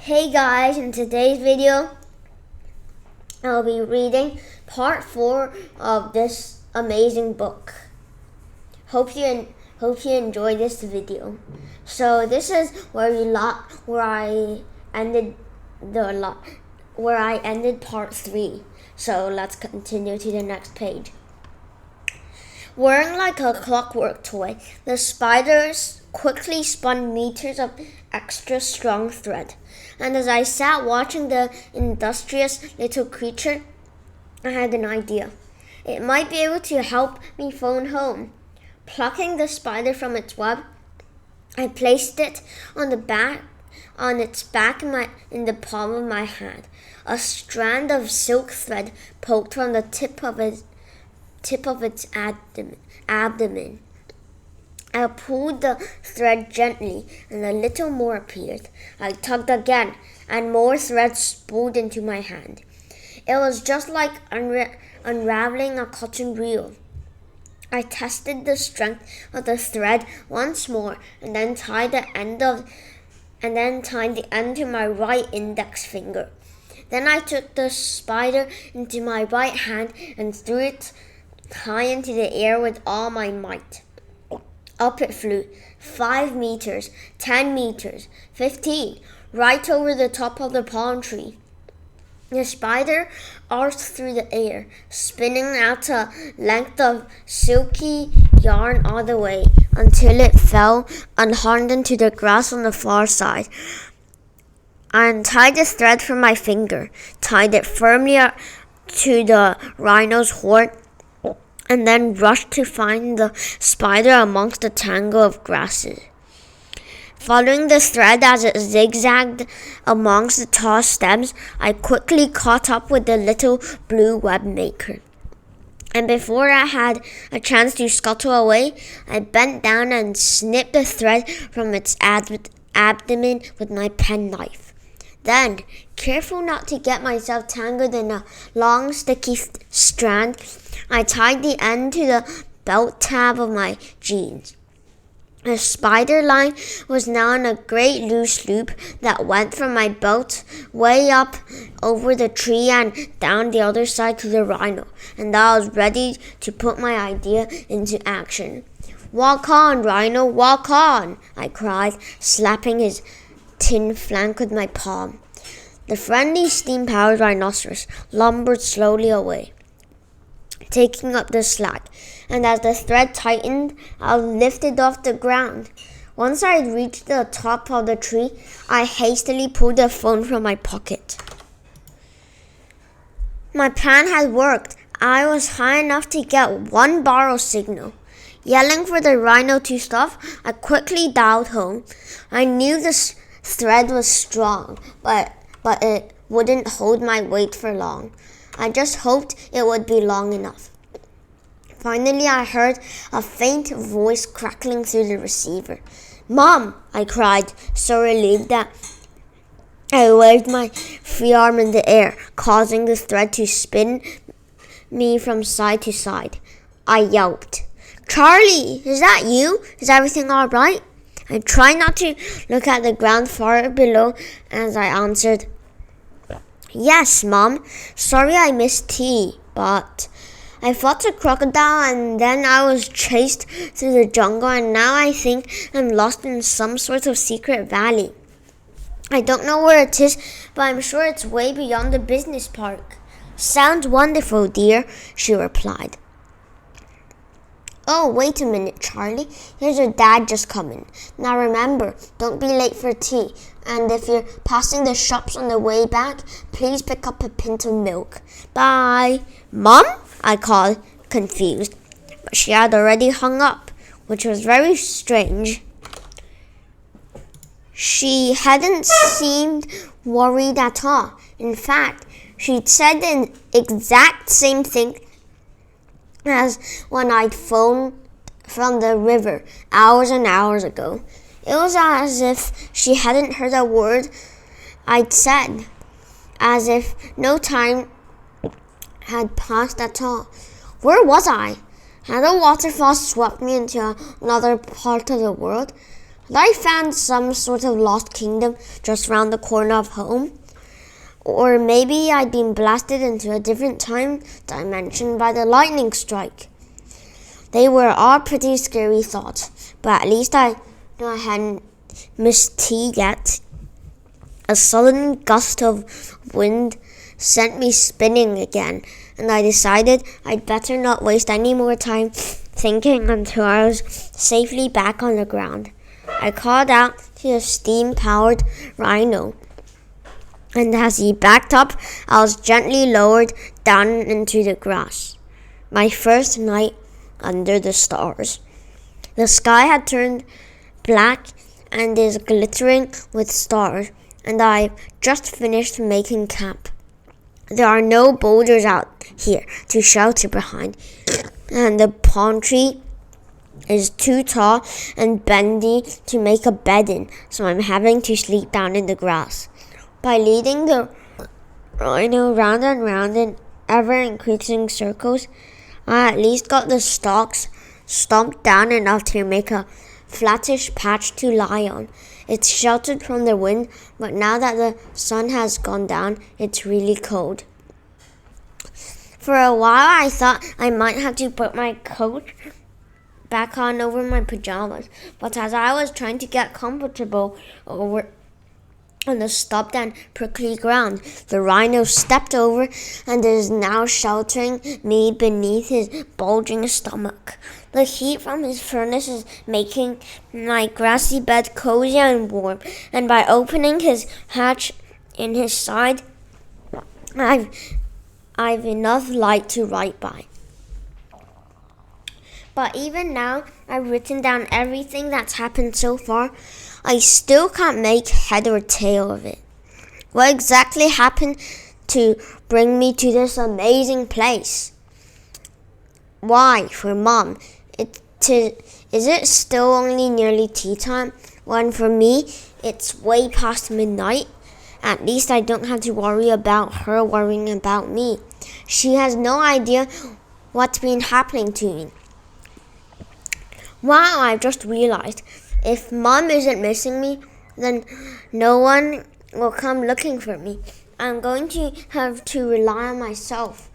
Hey guys, in today's video, I'll be reading part 4 of this amazing book. Hope you enjoy this video. So this is where I ended part 3. So let's continue to the next page. Whirring like a clockwork toy, the spiders quickly spun meters of extra strong thread. And as I sat watching the industrious little creature, I had an idea. It might be able to help me phone home. Plucking the spider from its web, I placed it on its back in the palm of my hand. A strand of silk thread poked from the tip of its abdomen. I pulled the thread gently, and a little more appeared. I tugged again, and more thread spooled into my hand. It was just like unraveling a cotton reel. I tested the strength of the thread once more, and then tied the end to my right index finger. Then I took the spider into my right hand and threw it high into the air with all my might. Up it flew, 5 meters, 10 meters, 15, right over the top of the palm tree. The spider arced through the air, spinning out a length of silky yarn all the way until it fell unharmed into the grass on the far side. I untied the thread from my finger, tied it firmly to the rhino's horn, and then rushed to find the spider amongst the tangle of grasses. Following the thread as it zigzagged amongst the tall stems, I quickly caught up with the little blue web maker. And before I had a chance to scuttle away, I bent down and snipped the thread from its abdomen with my penknife. Then, careful not to get myself tangled in a long, sticky strand, I tied the end to the belt tab of my jeans. The spider line was now in a great loose loop that went from my belt way up over the tree and down the other side to the rhino, and I was ready to put my idea into action. "Walk on, rhino, walk on!" I cried, slapping his tin flank with my palm. The friendly steam-powered rhinoceros lumbered slowly away, taking up the slack, and as the thread tightened, I was lifted off the ground. Once I had reached the top of the tree, I hastily pulled the phone from my pocket. My plan had worked. I was high enough to get one bar of signal. Yelling for the rhino to stop, I quickly dialed home. I knew the thread was strong, but it wouldn't hold my weight for long. I just hoped it would be long enough. Finally, I heard a faint voice crackling through the receiver. "Mom!" I cried, so relieved that I waved my free arm in the air, causing the thread to spin me from side to side. I yelped, "Charlie, is that you? Is everything all right?" I tried not to look at the ground far below as I answered, "Yes, Mom. Sorry I missed tea, but I fought a crocodile and then I was chased through the jungle and now I think I'm lost in some sort of secret valley. I don't know where it is, but I'm sure it's way beyond the business park." "Sounds wonderful, dear," she replied. "Oh, wait a minute, Charlie. Here's your dad just coming. Now remember, don't be late for tea. And if you're passing the shops on the way back, please pick up a pint of milk. Bye." "Mom?" I called, confused. But she had already hung up, which was very strange. She hadn't seemed worried at all. In fact, she'd said the exact same thing as when I'd phoned from the river hours and hours ago. It was as if she hadn't heard a word I'd said, as if no time had passed at all. Where was I? Had a waterfall swept me into another part of the world? Had I found some sort of lost kingdom just round the corner of home? Or maybe I'd been blasted into a different time dimension by the lightning strike. They were all pretty scary thoughts, but at least I hadn't missed tea yet. A sudden gust of wind sent me spinning again, and I decided I'd better not waste any more time thinking until I was safely back on the ground. I called out to the steam-powered rhino, and as he backed up, I was gently lowered down into the grass. My first night under the stars. The sky had turned black and is glittering with stars, and I've just finished making camp. There are no boulders out here to shelter behind, and the palm tree is too tall and bendy to make a bed in, so I'm having to sleep down in the grass. By leading the rhino round and round in ever-increasing circles, I at least got the stalks stomped down enough to make a flattish patch to lie on. It's sheltered from the wind, but now that the sun has gone down, it's really cold. For a while, I thought I might have to put my coat back on over my pajamas, but as I was trying to get comfortable over on the stopped and prickly ground, the rhino stepped over and is now sheltering me beneath his bulging stomach. The heat from his furnace is making my grassy bed cozy and warm, and by opening his hatch in his side, I've enough light to write by. But even now, I've written down everything that's happened so far. I still can't make head or tail of it. What exactly happened to bring me to this amazing place? Why, for Mom, is it still only nearly tea time? When for me, it's way past midnight. At least I don't have to worry about her worrying about me. She has no idea what's been happening to me. Wow, I've just realized, if Mom isn't missing me, then no one will come looking for me. I'm going to have to rely on myself.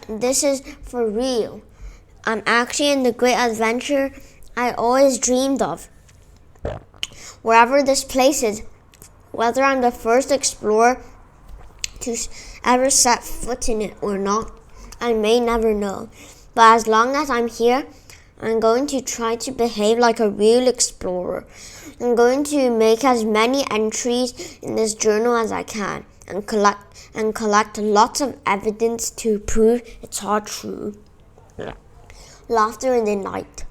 This is for real. I'm actually in the great adventure I always dreamed of. Wherever this place is, whether I'm the first explorer to ever set foot in it or not, I may never know. But as long as I'm here, I'm going to try to behave like a real explorer. I'm going to make as many entries in this journal as I can and collect lots of evidence to prove it's all true. Laughter in the night.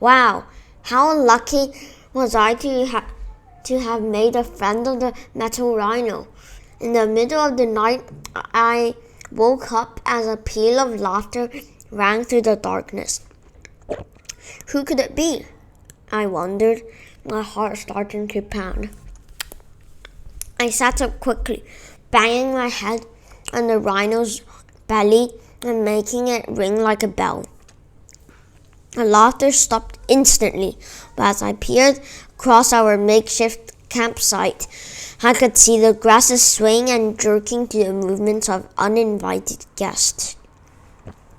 Wow, how lucky was I to have made a friend of the metal rhino. In the middle of the night, I woke up as a peal of laughter rang through the darkness. Who could it be? I wondered, my heart starting to pound. I sat up quickly, banging my head on the rhino's belly and making it ring like a bell. The laughter stopped instantly, but as I peered across our makeshift campsite, I could see the grasses swaying and jerking to the movements of uninvited guests.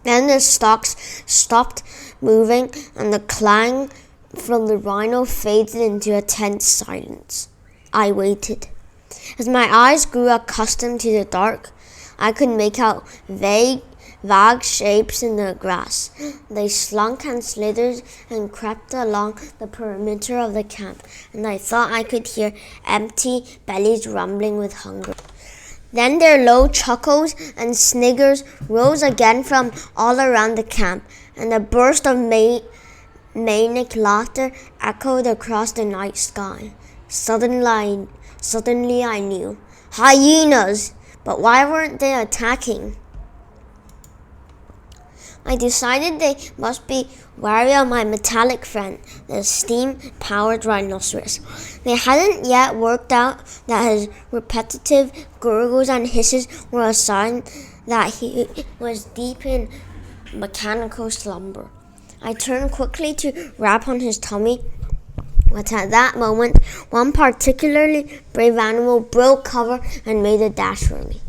Then the stalks stopped moving and the clang from the rhino faded into a tense silence. I waited. As my eyes grew accustomed to the dark, I could make out vague shapes in the grass. They slunk and slithered and crept along the perimeter of the camp, and I thought I could hear empty bellies rumbling with hunger. Then their low chuckles and sniggers rose again from all around the camp, and a burst of maniac laughter echoed across the night sky. Suddenly I knew. Hyenas! But why weren't they attacking? I decided they must be wary of my metallic friend, the steam-powered rhinoceros. They hadn't yet worked out that his repetitive gurgles and hisses were a sign that he was deep in mechanical slumber. I turned quickly to rap on his tummy, But at that moment, one particularly brave animal broke cover and made a dash for me.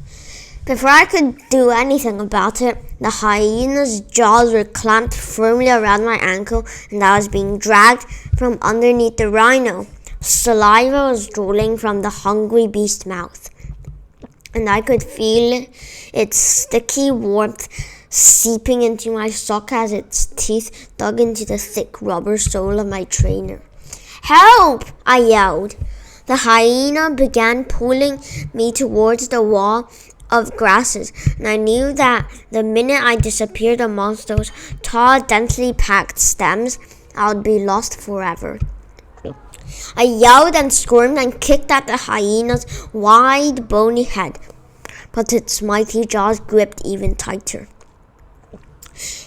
Before I could do anything about it, the hyena's jaws were clamped firmly around my ankle and I was being dragged from underneath the rhino. Saliva was drooling from the hungry beast's mouth, and I could feel its sticky warmth seeping into my sock as its teeth dug into the thick rubber sole of my trainer. "Help!" I yelled. The hyena began pulling me towards the wall of grasses, and I knew that the minute I disappeared amongst those tall, densely packed stems, I would be lost forever. I yelled and squirmed and kicked at the hyena's wide, bony head, but its mighty jaws gripped even tighter.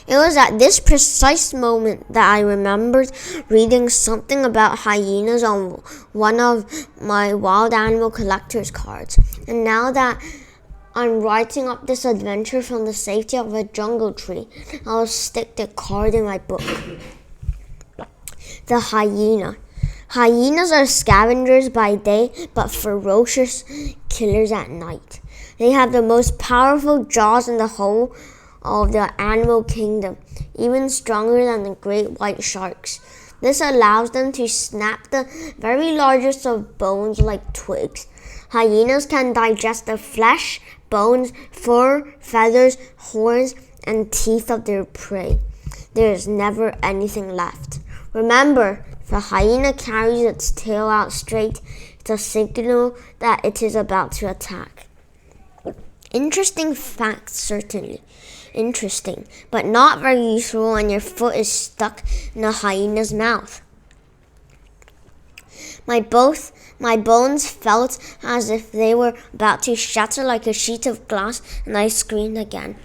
It was at this precise moment that I remembered reading something about hyenas on one of my wild animal collector's cards. And now that I'm writing up this adventure from the safety of a jungle tree, I'll stick the card in my book. The hyena. Hyenas are scavengers by day, but ferocious killers at night. They have the most powerful jaws in the whole of the animal kingdom, even stronger than the great white sharks. This allows them to snap the very largest of bones like twigs. Hyenas can digest the flesh, bones, fur, feathers, horns, and teeth of their prey. There is never anything left. Remember, if a hyena carries its tail out straight, it's a signal that it is about to attack. Interesting fact, certainly. Interesting, but not very useful when your foot is stuck in a hyena's mouth. My bones felt as if they were about to shatter like a sheet of glass, and I screamed again.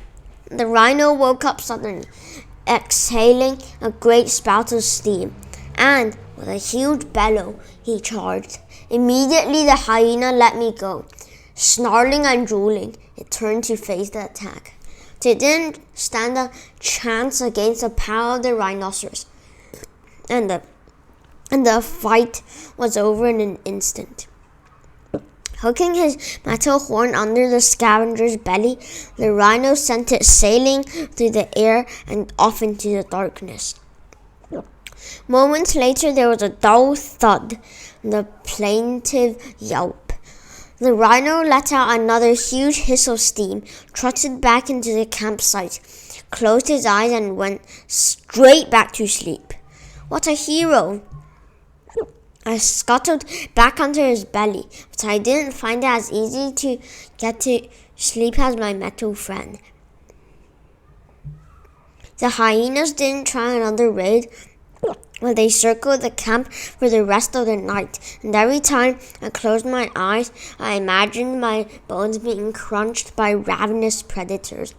The rhino woke up suddenly, exhaling a great spout of steam, and with a huge bellow, he charged. Immediately the hyena let me go. Snarling and drooling, it turned to face the attack. It didn't stand a chance against the power of the rhinoceros, and the fight was over in an instant. Hooking his metal horn under the scavenger's belly, the rhino sent it sailing through the air and off into the darkness. Moments later, there was a dull thud and a plaintive yelp. The rhino let out another huge hiss of steam, trotted back into the campsite, closed his eyes, and went straight back to sleep. What a hero! I scuttled back under his belly, but I didn't find it as easy to get to sleep as my metal friend. The hyenas didn't try another raid, but they circled the camp for the rest of the night, and every time I closed my eyes, I imagined my bones being crunched by ravenous predators.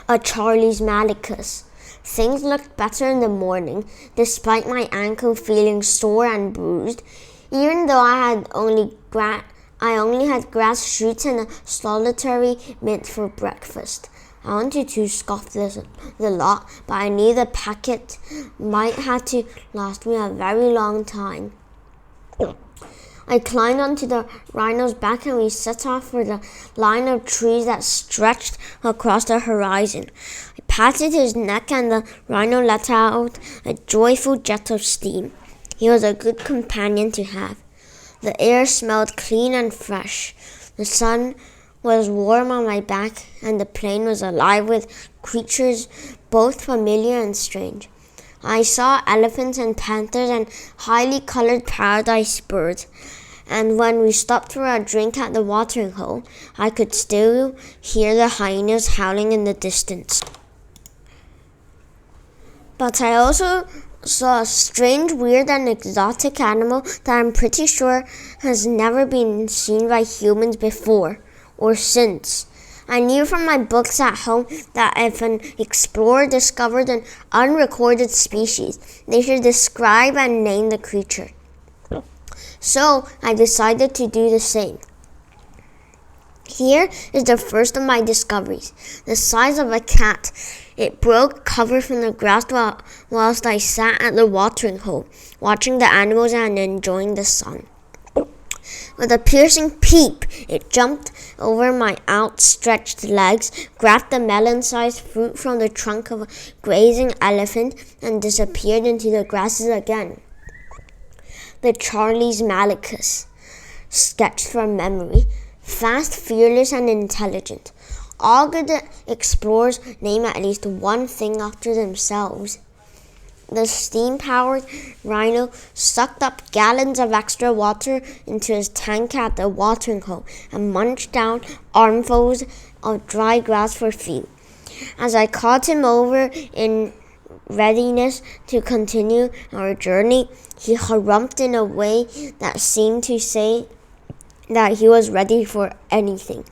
A Charlie's Malicus. Things looked better in the morning, despite my ankle feeling sore and bruised, even though I only had grass shoots and a solitary mint for breakfast. I wanted to scoff the lot, but I knew the packet might have to last me a very long time. I climbed onto the rhino's back and we set off for the line of trees that stretched across the horizon. I patted his neck and the rhino let out a joyful jet of steam. He was a good companion to have. The air smelled clean and fresh. The sun was warm on my back, and the plain was alive with creatures both familiar and strange. I saw elephants and panthers and highly colored paradise birds, and when we stopped for a drink at the watering hole, I could still hear the hyenas howling in the distance. But I also saw a strange, weird, and exotic animal that I'm pretty sure has never been seen by humans before or since. I knew from my books at home that if an explorer discovered an unrecorded species, they should describe and name the creature. So I decided to do the same. Here is the first of my discoveries. The size of a cat. It broke cover from the grass whilst I sat at the watering hole, watching the animals and enjoying the sun. With a piercing peep, it jumped over my outstretched legs, grabbed the melon-sized fruit from the trunk of a grazing elephant, and disappeared into the grasses again. The Charlie's Malicus, sketched from memory. Fast, fearless, and intelligent. All good explorers name at least one thing after themselves. The steam-powered rhino sucked up gallons of extra water into his tank at the watering hole and munched down armfuls of dry grass for feed. As I called him over in readiness to continue our journey, he harumphed in a way that seemed to say that he was ready for anything.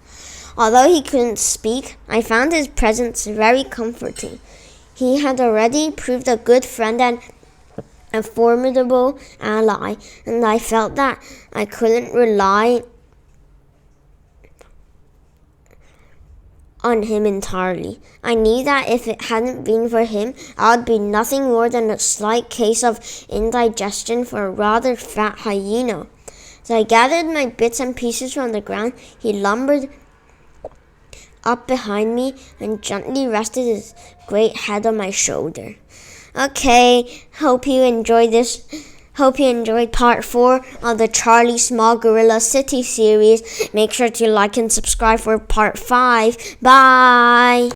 Although he couldn't speak, I found his presence very comforting. He had already proved a good friend and a formidable ally, and I felt that I couldn't rely on him entirely. I knew that if it hadn't been for him, I would be nothing more than a slight case of indigestion for a rather fat hyena. As I gathered my bits and pieces from the ground, he lumbered up behind me and gently rested his great head on my shoulder. Okay, hope you enjoyed part 4 of the Charlie Small Gorilla City series. Make sure to like and subscribe for part 5. Bye!